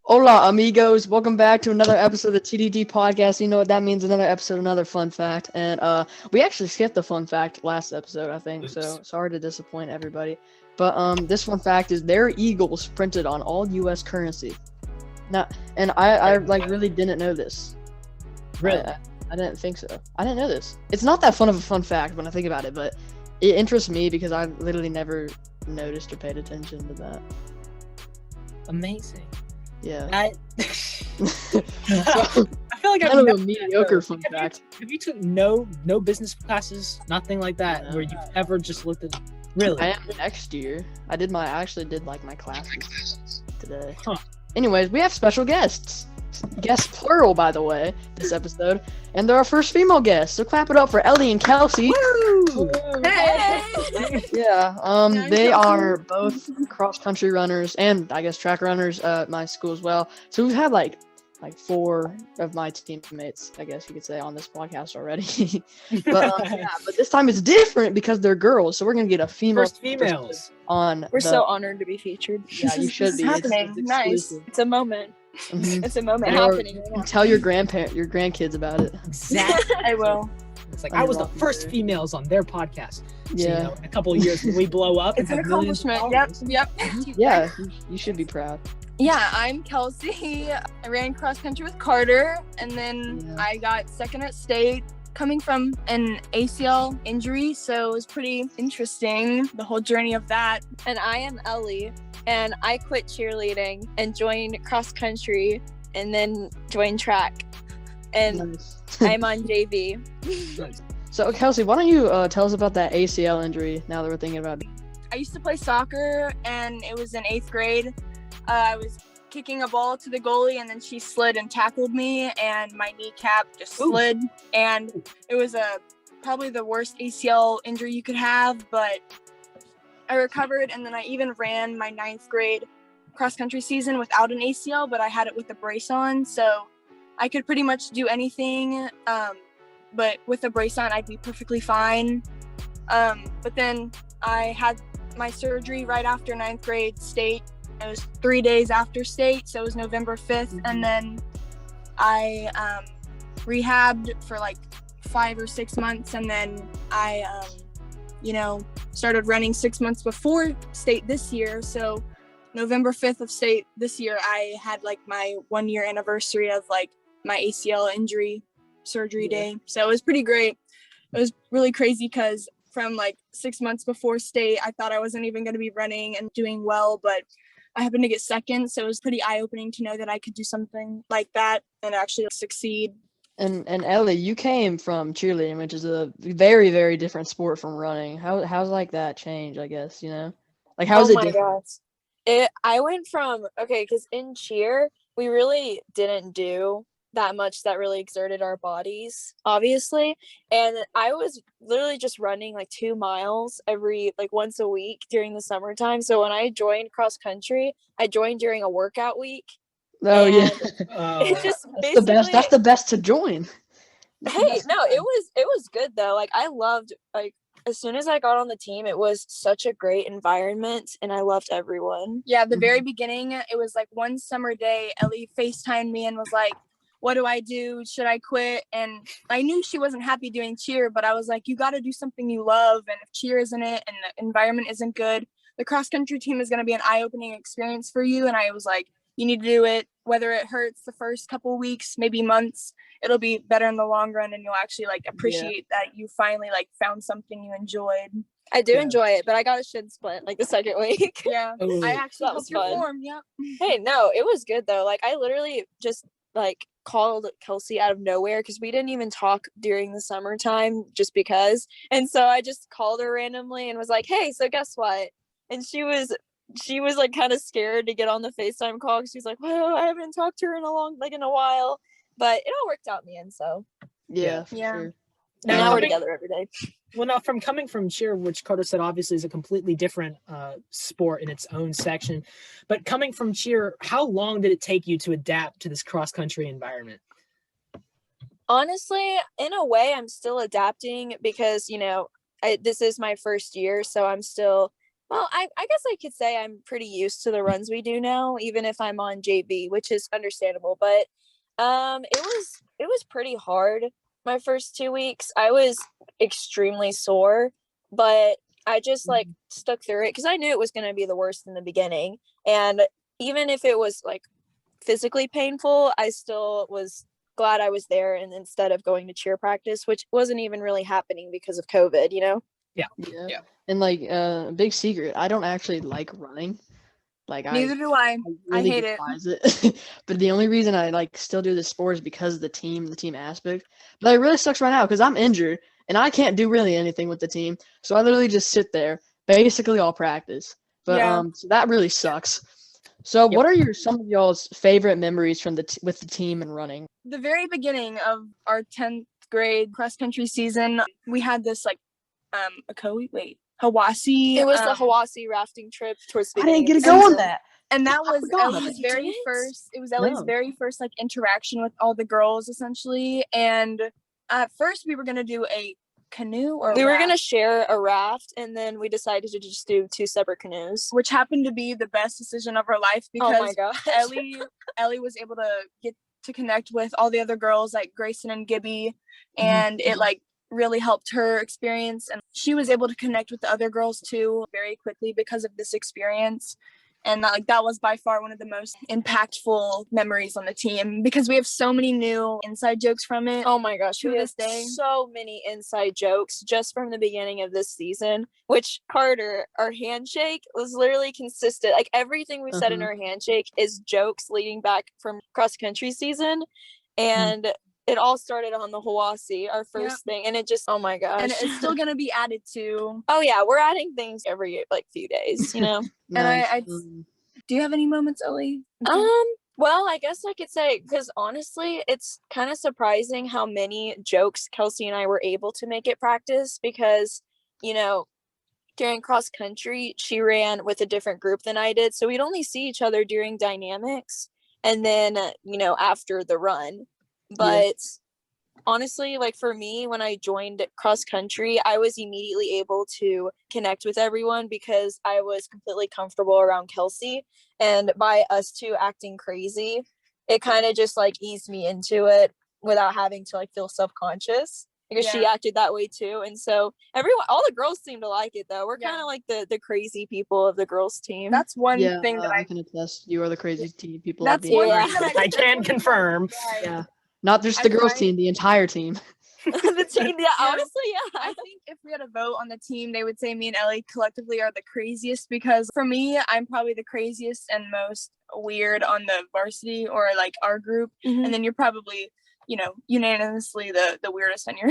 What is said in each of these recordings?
Hola, amigos. Welcome back to another episode of the TDD podcast. You know what that means, another episode, another fun fact. And we actually skipped the fun fact last episode, I think. So sorry to disappoint everybody. But this fun fact is there are eagles printed on all US currency. Now, and I like really didn't know this. Really? I didn't think so. I didn't know this. It's not that fun of a fun fact when I think about it, but it interests me because I literally never noticed or paid attention to that. Amazing. Yeah. I So, feel like kind of a mediocre fun fact. Have you took no business classes, nothing like that, No. where you've ever just looked at? Really? I am next year. I actually did like my classes today. Huh. Anyways, we have special guests. Guests plural, by the way, this episode. And they're our first female guests. So clap it up for Ellie and Kelsey. Woo! Hey! Yeah, they are both cross-country runners and I guess track runners at my school as well. So we've had like 4 of my teammates, I guess you could say, on this podcast already. But this time it's different because they're girls. So we're gonna get a female First females. on. We're so honored to be featured. Yeah, you should be. It's happening. It's Nice. exclusive. It's a moment. Mhm. It's a moment Or happening. you can tell your grandkids about it. Exactly. I will. It's like I was the first females on their podcast. So, Yeah. in a couple of years when we blow up, It's and an have millions of accomplishment. Yep. followers. Yep. Yeah, you should be proud. Yeah, I'm Kelsey. I ran cross country with Carter, and then Yeah. I got second at state. Coming from an ACL injury, so it was pretty interesting, the whole journey of that. And I am Ellie, and I quit cheerleading and joined cross country and then joined track. And Nice. I'm on JV. So Kelsey, why don't you tell us about that ACL injury now that we're thinking about it? I used to play soccer, and it was in 8th grade. I was kicking a ball to the goalie, and then she slid and tackled me, and my kneecap just slid. And it was probably the worst ACL injury you could have, but I recovered, and then I even ran my 9th grade cross-country season without an ACL, but I had it with a brace on, so I could pretty much do anything, but with a brace on, I'd be perfectly fine. But then I had my surgery right after 9th grade state. It was 3 days after state, so it was November 5th, and then I rehabbed for like 5 or 6 months, and then I, started running 6 months before state this year. So November 5th of state this year, I had like my 1-year anniversary of like my ACL injury surgery day. So it was pretty great. It was really crazy because from like 6 months before state, I thought I wasn't even going to be running and doing well, but I happened to get second. So it was pretty eye-opening to know that I could do something like that and actually succeed. And Ellie, you came from cheerleading, which is a very, very different sport from running. How's like that change, I guess, you know? Like how's it different? Gosh. I went from, because in cheer, we really didn't do that much that really exerted our bodies, obviously. And I was literally just running like 2 miles once a week during the summertime. So when I joined cross country, I joined during a workout week. Oh yeah. It just That's the best. That's the best to join. Hey, no, it was good though. Like I loved, like as soon as I got on the team, it was such a great environment and I loved everyone. Yeah, the very beginning, it was like one summer day, Ellie FaceTimed me and was like, what do I do? Should I quit? And I knew she wasn't happy doing cheer, but I was like, you got to do something you love. And if cheer isn't it and the environment isn't good, the cross country team is going to be an eye-opening experience for you. And I was like, you need to do it, whether it hurts the first couple weeks, maybe months, it'll be better in the long run. And you'll actually like appreciate that you finally like found something you enjoyed. I do enjoy it, but I got a shin splint like the second week. Yeah, Ooh. I actually That was helped your fun. form. Yeah. Hey, no, it was good though. Like I literally just like called Kelsey out of nowhere because we didn't even talk during the summertime just because. And so I just called her randomly and was like, hey, so guess what? And she was like kind of scared to get on the FaceTime call because she's like, well, I haven't talked to her in a while. But it all worked out in the end, so Yeah. For Yeah. Sure. now we're together every day. Well, now coming from cheer, which Carter said obviously is a completely different sport in its own section, but coming from cheer, how long did it take you to adapt to this cross country environment? Honestly, in a way, I'm still adapting because, this is my first year, so I'm still Well, I guess I could say I'm pretty used to the runs we do now, even if I'm on JV, which is understandable. But it was pretty hard my first 2 weeks. I was extremely sore, but I just like stuck through it because I knew it was going to be the worst in the beginning. And even if it was like physically painful, I still was glad I was there, and instead of going to cheer practice, which wasn't even really happening because of COVID, you know? Yeah. Yeah. And like big secret, I don't actually like running. Like Neither do I. I I really hate it. despise it. But the only reason I like still do the sport is because of the team aspect. But it really sucks right now because I'm injured and I can't do really anything with the team. So I literally just sit there basically all practice. But Yeah. so that really sucks. So what are some of y'all's favorite memories from with the team and running? The very beginning of our 10th grade cross country season, we had this like Hawassi. It was the Hawassi rafting trip towards the I didn't beginning get of to the go on season. that. And that was forgot about Ellie's it. very You didn't? first. It was Ellie's No. very first like interaction with all the girls essentially. And at first we were gonna do a canoe or We were raft, gonna share a raft, and then we decided to just do 2 separate canoes. which happened to be the best decision of our life Oh my because gosh. Ellie was able to get to connect with all the other girls like Grayson and Gibby, and it like really helped her experience, and she was able to connect with the other girls too very quickly because of this experience. And that was by far one of the most impactful memories on the team because we have so many new inside jokes from it. Oh my gosh, To we this have day. so many inside jokes just from the beginning of this season, which Carter, our handshake was literally consistent. Like everything we said in our handshake is jokes leading back from cross country season. And it all started on the Hawassi, our first thing. And it just, oh my gosh. And it's still going to be added to. Oh yeah, we're adding things every like few days, you know? Nice. And do you have any moments, Ellie? Well, I guess I could say, because honestly, it's kind of surprising how many jokes Kelsey and I were able to make at practice because, you know, during cross country, she ran with a different group than I did. So we'd only see each other during dynamics and then, you know, after the run. But honestly, like for me, when I joined cross country, I was immediately able to connect with everyone because I was completely comfortable around Kelsey. And by us two acting crazy, it kind of just like eased me into it without having to like feel self-conscious because she acted that way too. And so all the girls seem to like it though. We're kind of like the crazy people of the girls team. That's one thing that I can attest. You are the crazy team people. That's being one around. thing that I can confirm. Yeah. Not just the girls team, the entire team. The team, honestly, I think if we had a vote on the team, they would say me and Ellie collectively are the craziest because for me, I'm probably the craziest and most weird on the varsity or like our group. And then you're probably, you know, unanimously the weirdest on your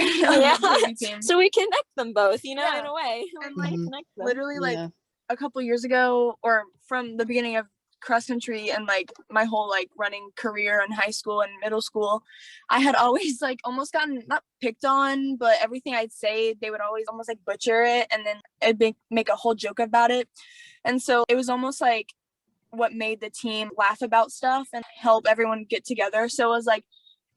team. So we connect them both, you know, in a way. And like connect them. literally like a couple years ago or from the beginning of cross country and like my whole like running career in high school and middle school, I had always like almost gotten not picked on, but everything I'd say they would always almost like butcher it and then it'd make a whole joke about it. And so it was almost like what made the team laugh about stuff and help everyone get together. So it was like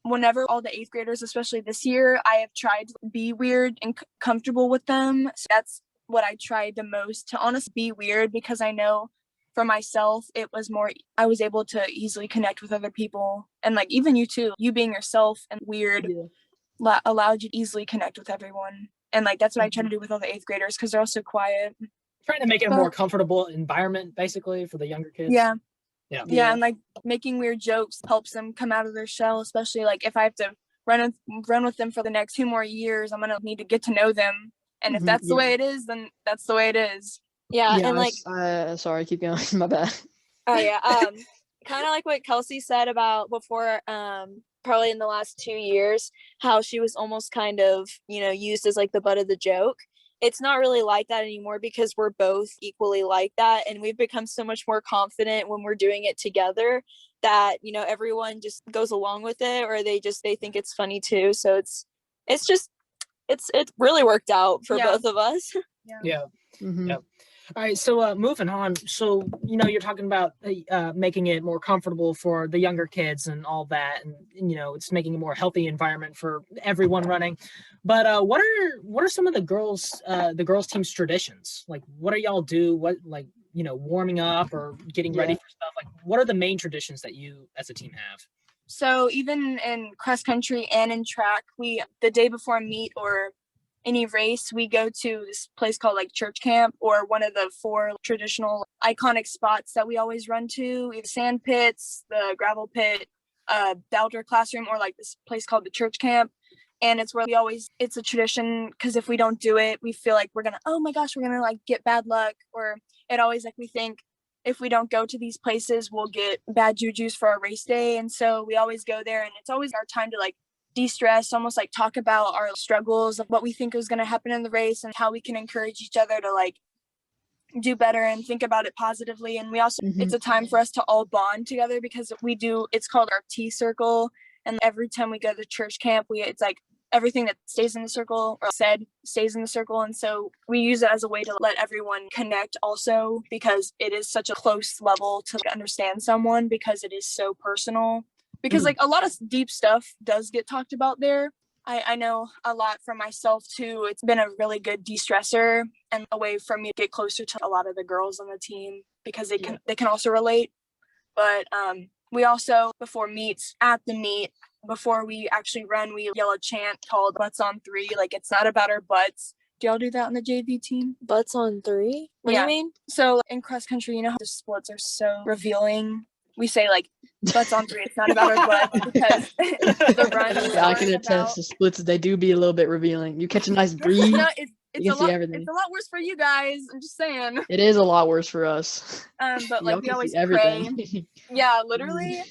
whenever all the 8th graders, especially this year, I have tried to be weird and comfortable with them. So that's what I tried the most, to honestly be weird, because I know for myself, it was more, I was able to easily connect with other people. And like, even you too, you being yourself and weird allowed you to easily connect with everyone. And like, that's what I try to do with all the 8th graders because they're all so quiet. Trying to make it a more comfortable environment, basically, for the younger kids. Yeah. And like making weird jokes helps them come out of their shell, especially like if I have to run with them for the next 2 more years, I'm going to need to get to know them. And if that's the way it is, then that's the way it is. And like sorry, keep going. My bad. Oh yeah. Kind of like what Kelsey said about before, probably in the last 2 years, how she was almost kind of, you know, used as like the butt of the joke. It's not really like that anymore because we're both equally like that, and we've become so much more confident when we're doing it together that, you know, everyone just goes along with it, or they think it's funny too. So it's really worked out for both of us. Yeah. All right, so moving on. So, you're talking about making it more comfortable for the younger kids and all that, and it's making a more healthy environment for everyone running. But what are some of the girls team's traditions? Like, what do y'all do? What, like, warming up or getting ready for stuff? Like, what are the main traditions that you as a team have? So even in cross country and in track, the day before meet or any race, we go to this place called like church camp, or one of the 4 traditional iconic spots that we always run to, either sand pits, the gravel pit, the outdoor classroom, or like this place called the church camp. And it's where it's a tradition, because if we don't do it, we feel like we're gonna like get bad luck, or it always, like, we think if we don't go to these places, we'll get bad jujus for our race day. And so we always go there, and it's always our time to like de-stress, almost like talk about our struggles, of what we think is going to happen in the race, and how we can encourage each other to like do better and think about it positively. And we also, it's a time for us to all bond together, because it's called our T circle. And every time we go to church camp, it's like everything that stays in the circle or said stays in the circle. And so we use it as a way to let everyone connect also, because it is such a close level to understand someone, because it is so personal. Because like a lot of deep stuff does get talked about there. I know a lot from myself too. It's been a really good de-stressor and a way for me to get closer to a lot of the girls on the team, because they can also relate. But we also, before meets, at the meet, before we actually run, we yell a chant called Butts on 3. Like, it's not about our butts. Do y'all do that on the JV team? Butts on 3? What do you mean? So in cross country, you know how the splits are so revealing? We say like butts on 3. It's not about our butts, because the run is I can attest to splits. They do be a little bit revealing. You catch a nice breeze. No, you can see everything. It's a lot worse for you guys. I'm just saying. It is a lot worse for us. But like we always pray. Yeah, literally.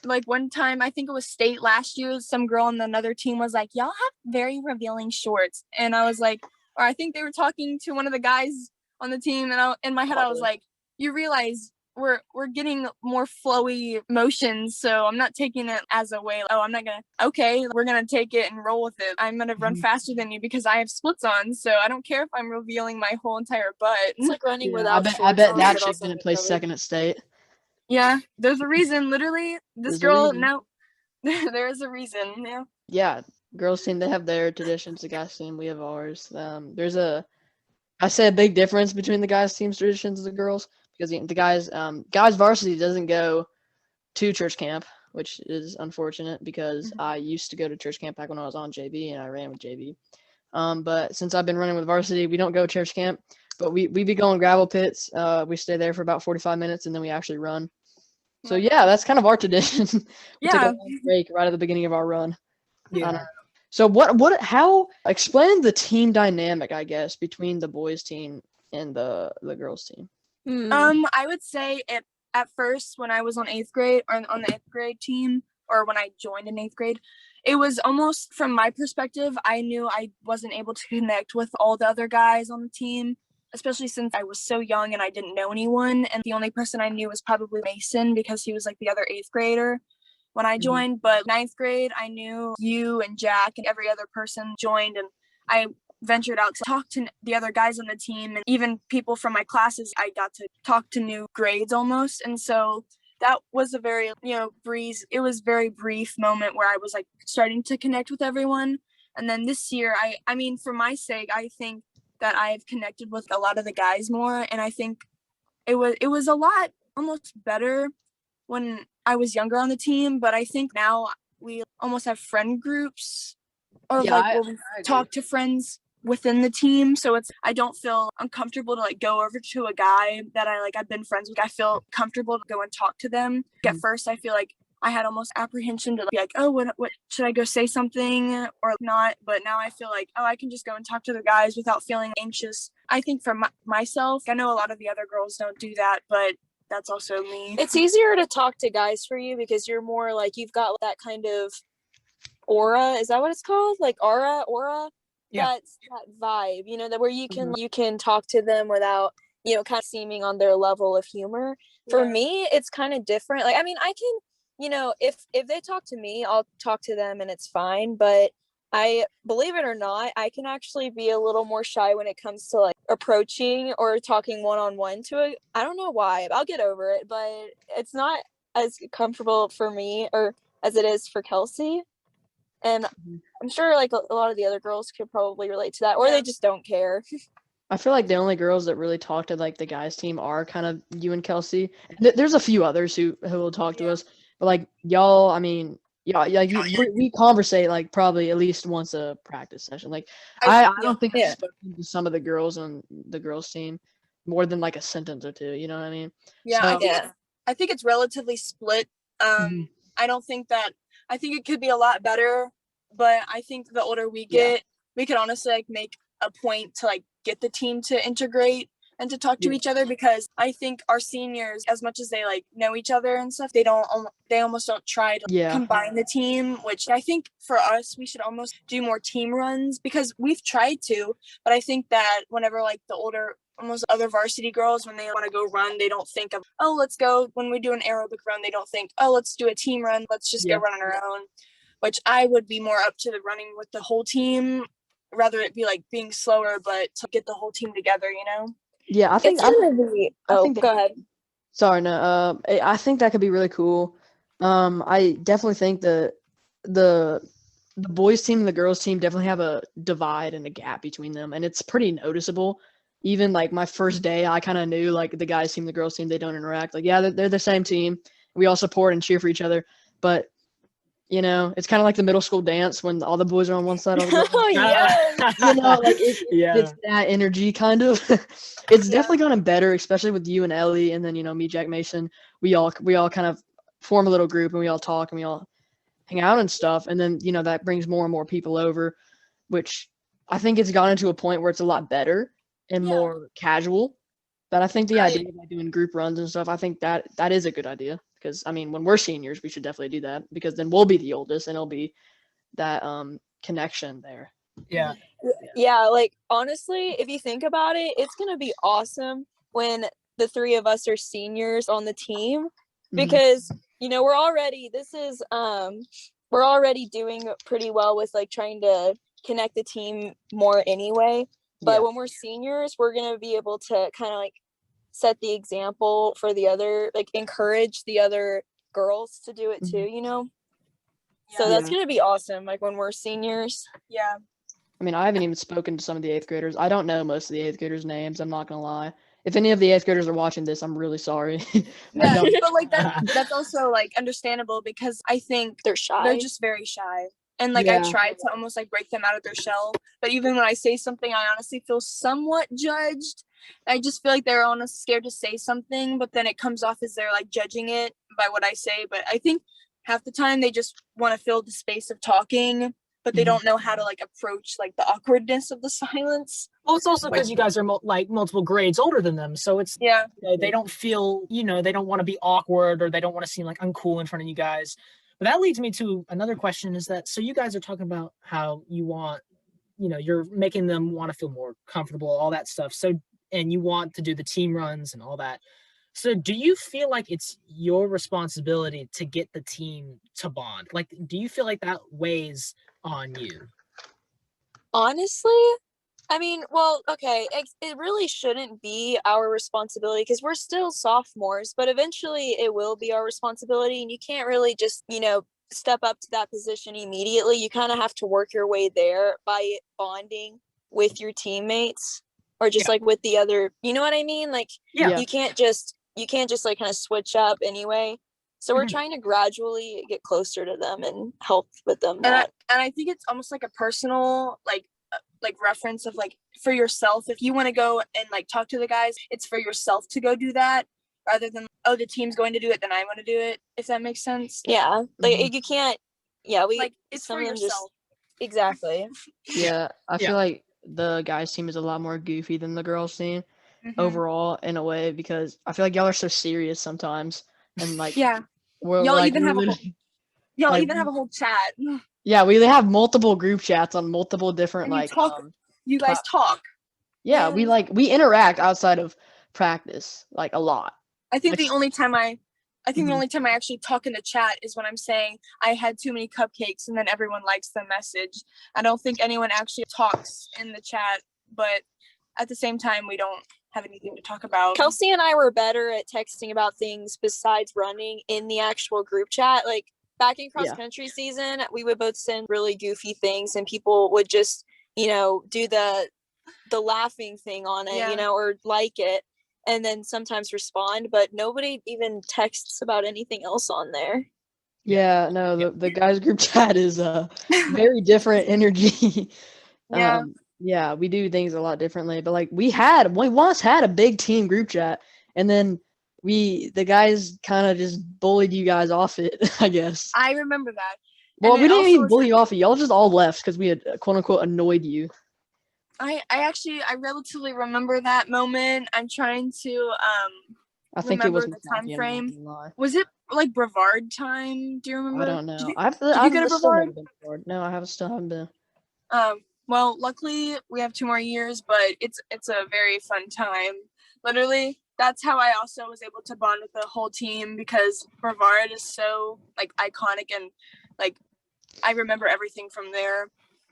Like one time, I think it was state last year, some girl on another team was like, "Y'all have very revealing shorts," and I was like, or I think they were talking to one of the guys on the team, and in my head I was like, "You realize we're getting more flowy motions, so I'm not taking it as a way, we're gonna take it and roll with it. I'm gonna run faster than you because I have splits on, so I don't care if I'm revealing my whole entire butt." It's like running without shorts. I bet that chick didn't place second at state. Yeah, there's a reason. Literally, there is a reason. Yeah, girls team, they have their traditions. The guys team, we have ours. I say a big difference between the guys team's traditions and the girls, because the guys varsity doesn't go to church camp, which is unfortunate, because I used to go to church camp back when I was on JV and I ran with JV. But since I've been running with varsity, we don't go to church camp, but we be going gravel pits. We stay there for about 45 minutes and then we actually run. So yeah, that's kind of our tradition. We took a long break right at the beginning of our run. Yeah. So how explain the team dynamic, I guess, between the boys team and the girls team? I would say at first, when I was on 8th grade, or on the 8th grade team, or when I joined in 8th grade, it was almost, from my perspective, I knew I wasn't able to connect with all the other guys on the team, especially since I was so young and I didn't know anyone. And the only person I knew was probably Mason, because he was like the other 8th grader when I joined. But 9th grade, I knew you and Jack and every other person joined, and I ventured out to talk to the other guys on the team, and even people from my classes. I got to talk to new grades almost. And so that was a very, it was very brief moment where I was like starting to connect with everyone. And then this year, I mean, for my sake, I think that I've connected with a lot of the guys more. And I think it was a lot almost better when I was younger on the team. But I think now we almost have friend groups, or we'll talk to friends within the team. So I don't feel uncomfortable to like go over to a guy that I've been friends with. I feel comfortable to go and talk to them. At first, I feel like I had almost apprehension to be like, oh, what should I go say something or not? But now I feel like, oh, I can just go and talk to the guys without feeling anxious. I think for myself, I know a lot of the other girls don't do that, but that's also me. It's easier to talk to guys for you because you're more like, you've got that kind of aura. Is that what it's called? Like aura? Yeah. That's that vibe, that where you can talk to them without, kind of seeming on their level of humor. For me, it's kind of different. Like, I mean, I can, if they talk to me, I'll talk to them and it's fine. But I believe it or not, I can actually be a little more shy when it comes to like approaching or talking one-on-one to it. I don't know why. I'll get over it, but it's not as comfortable for me or as it is for Kelsey. And I'm sure like a lot of the other girls could probably relate to that, or they just don't care. I feel like the only girls that really talk to like the guys team are kind of you and Kelsey. There's a few others who will talk to us, but like y'all, I mean, we conversate like probably at least once a practice session. Like I don't think I've spoken to some of the girls on the girls team more than like a sentence or two. You know what I mean? Yeah, So, I think it's relatively split. I don't think that. I think it could be a lot better, but I think the older we get, we could honestly like make a point to like get the team to integrate and to talk to each other, because I think our seniors, as much as they like know each other and stuff, they almost don't try to combine the team, which I think for us, we should almost do more team runs, because we've tried to, but I think that whenever like the older, almost other varsity girls, when they want to go run, they don't think of, oh, let's go, when we do an aerobic run, they don't think, oh, let's do a team run, let's just go run on our own, which I would be more up to the running with the whole team, rather it be like being slower, but to get the whole team together, you know? Yeah, I think go ahead. Sorry, no. I think that could be really cool. I definitely think the boys team and the girls team definitely have a divide and a gap between them, and it's pretty noticeable. Even like my first day, I kind of knew like the guys team, the girls team, they don't interact. Like, yeah, they're the same team. We all support and cheer for each other, but you know, it's kind of like the middle school dance when all the boys are on one side, all the girls. Oh yeah. You know, like it's that energy kind of. It's definitely gotten better, especially with you and Ellie, and then you know me, Jack Mason. We all kind of form a little group, and we all talk, and we all hang out and stuff, and then you know that brings more and more people over, which I think it's gotten to a point where it's a lot better and more casual. But I think the idea of like, doing group runs and stuff, I think that is a good idea, because I mean when we're seniors, we should definitely do that, because then we'll be the oldest, and it'll be that connection there. Yeah, like honestly, if you think about it, it's gonna be awesome when the three of us are seniors on the team, because you know we're already doing pretty well with like trying to connect the team more anyway. But when we're seniors, we're gonna be able to kind of like set the example for the other, like encourage the other girls to do it too, you know? So that's gonna be awesome, like when we're seniors. Yeah. I mean, I haven't even spoken to some of the 8th graders. I don't know most of the 8th graders' names. I'm not gonna lie. If any of the 8th graders are watching this, I'm really sorry. Yeah, but like that's also like understandable, because I think they're shy. They're just very shy. And like I tried to almost like break them out of their shell. But even when I say something, I honestly feel somewhat judged. I just feel like they're almost scared to say something, but then it comes off as they're like judging it by what I say. But I think half the time they just want to fill the space of talking, but they don't know how to like approach like the awkwardness of the silence. Well, it's also because you guys are like multiple grades older than them, so it's they don't feel, you know, they don't want to be awkward, or they don't want to seem like uncool in front of you guys. But that leads me to another question, is that, so you guys are talking about how you want, you know, you're making them want to feel more comfortable, all that stuff. So, and you want to do the team runs and all that. So do you feel like it's your responsibility to get the team to bond? Like, do you feel like that weighs on you? Honestly, I mean, well, okay, it really shouldn't be our responsibility, because we're still sophomores, but eventually it will be our responsibility, and you can't really just, you know, step up to that position immediately. You kind of have to work your way there by bonding with your teammates, or just like with the other, you know what I mean? Like, you can't just like kind of switch up anyway. So we're trying to gradually get closer to them and help with them. And I think it's almost like a personal like reference of like for yourself. If you want to go and like talk to the guys, it's for yourself to go do that, rather than, oh, the team's going to do it, then I want to do it, if that makes sense. Yeah, like you can't. Yeah, we like it's for yourself. Exactly. Yeah, I feel like the guys team is a lot more goofy than the girls team overall, in a way, because I feel like y'all are so serious sometimes, and like we're y'all like, even have a whole chat. Yeah, we have multiple group chats on multiple different you guys talk. Yeah, we interact outside of practice like a lot. I think the only time I I think the Mhm. only time I actually talk in the chat is when I'm saying I had too many cupcakes and then everyone likes the message. I don't think anyone actually talks in the chat, but at the same time, we don't have anything to talk about. Kelsey and I were better at texting about things besides running in the actual group chat. Like back in cross country season, we would both send really goofy things and people would just, do the laughing thing on it, or like it, and then sometimes respond, but nobody even texts about anything else on there. Yeah, no, the guys group chat is very different energy. Yeah. Yeah, we do things a lot differently, but like we once had a big team group chat, and then the guys kind of just bullied you guys off it, I guess. I remember that. Well, And we it didn't also even was bully you off it. Y'all just all left because we had quote unquote annoyed you. I relatively remember that moment. I'm trying to I think it was remember the time frame. Was it like Brevard time? Do you remember? I don't know. Did I've you go to still Brevard? never been to Brevard. No, I still haven't been. Well, luckily we have 2 more years, but it's a very fun time. Literally, that's how I also was able to bond with the whole team, because Brevard is so like iconic, and like I remember everything from there.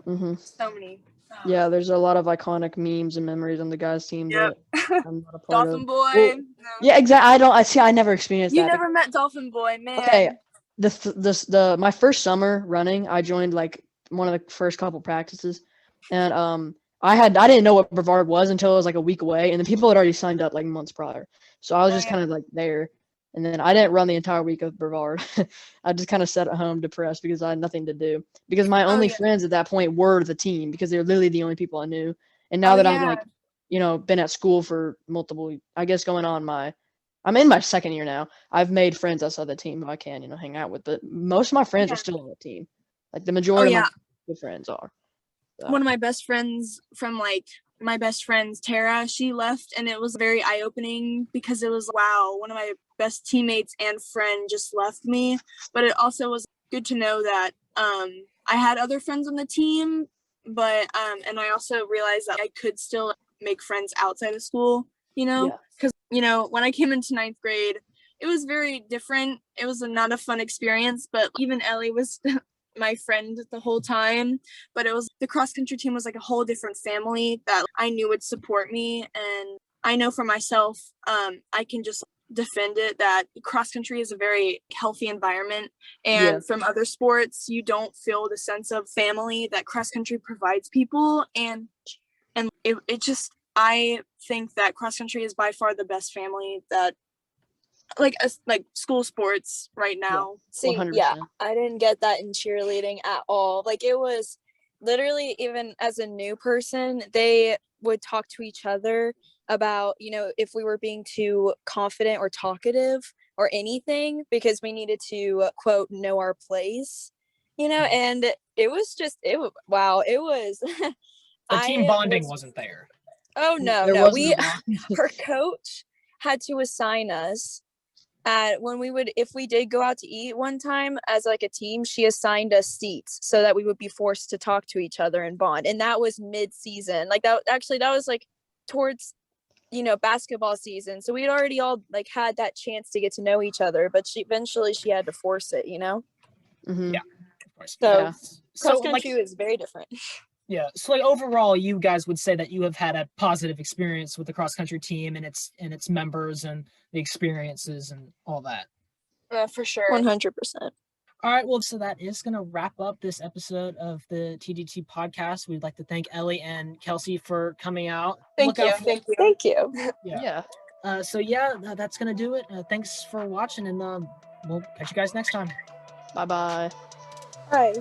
Mm-hmm. So many. Yeah, there's a lot of iconic memes and memories on the guys' team that I'm not a part Dolphin of. Boy. Well, No. Yeah, exactly. I never experienced You that. never met Dolphin Boy, man. Okay, my first summer running, I joined like one of the first couple practices, and I didn't know what Brevard was until it was like a week away, and the people had already signed up like months prior, so I was just kind of like there, and then I didn't run the entire week of Brevard. I just kind of sat at home depressed because I had nothing to do, because my only friends at that point were the team, because they were literally the only people I knew, and now that I'm like, been at school for multiple, I guess I'm in my second year now. I've made friends outside the team who I can, hang out with, but most of my friends are still on the team. Like the majority of my good friends are. So. One of my best friends from Tara, she left, and it was very eye-opening, because it was, wow, one of my best teammates and friend just left me. But it also was good to know that I had other friends on the team, but and I also realized that I could still make friends outside of school, because when I came into 9th grade, it was very different. It was not a fun experience, but even Ellie was my friend the whole time. But it was, the cross country team was like a whole different family that I knew would support me, and I know for myself, I can just defend it, that cross country is a very healthy environment, and from other sports you don't feel the sense of family that cross country provides people, and it just, I think that cross country is by far the best family that like school sports right now. See, 100%. I didn't get that in cheerleading at all. Like, it was literally, even as a new person, they would talk to each other about, if we were being too confident or talkative or anything, because we needed to, quote, know our place, and it was just, it was the team bonding wasn't there. Oh no, her coach had to assign us if we did go out to eat one time as like a team, she assigned us seats so that we would be forced to talk to each other and bond. And that was mid-season. Like that was like towards, basketball season. So we'd already all like had that chance to get to know each other, but she had to force it, Mm-hmm. Yeah, of course. So cross country is very different. Yeah. So like overall, you guys would say that you have had a positive experience with the cross country team and its members and the experiences and all that. For sure. 100%. All right. Well, so that is going to wrap up this episode of the TDT podcast. We'd like to thank Ellie and Kelsey for coming out. Thank you. Thank you. Yeah. So that's going to do it. Thanks for watching, and we'll catch you guys next time. Bye-bye. Bye.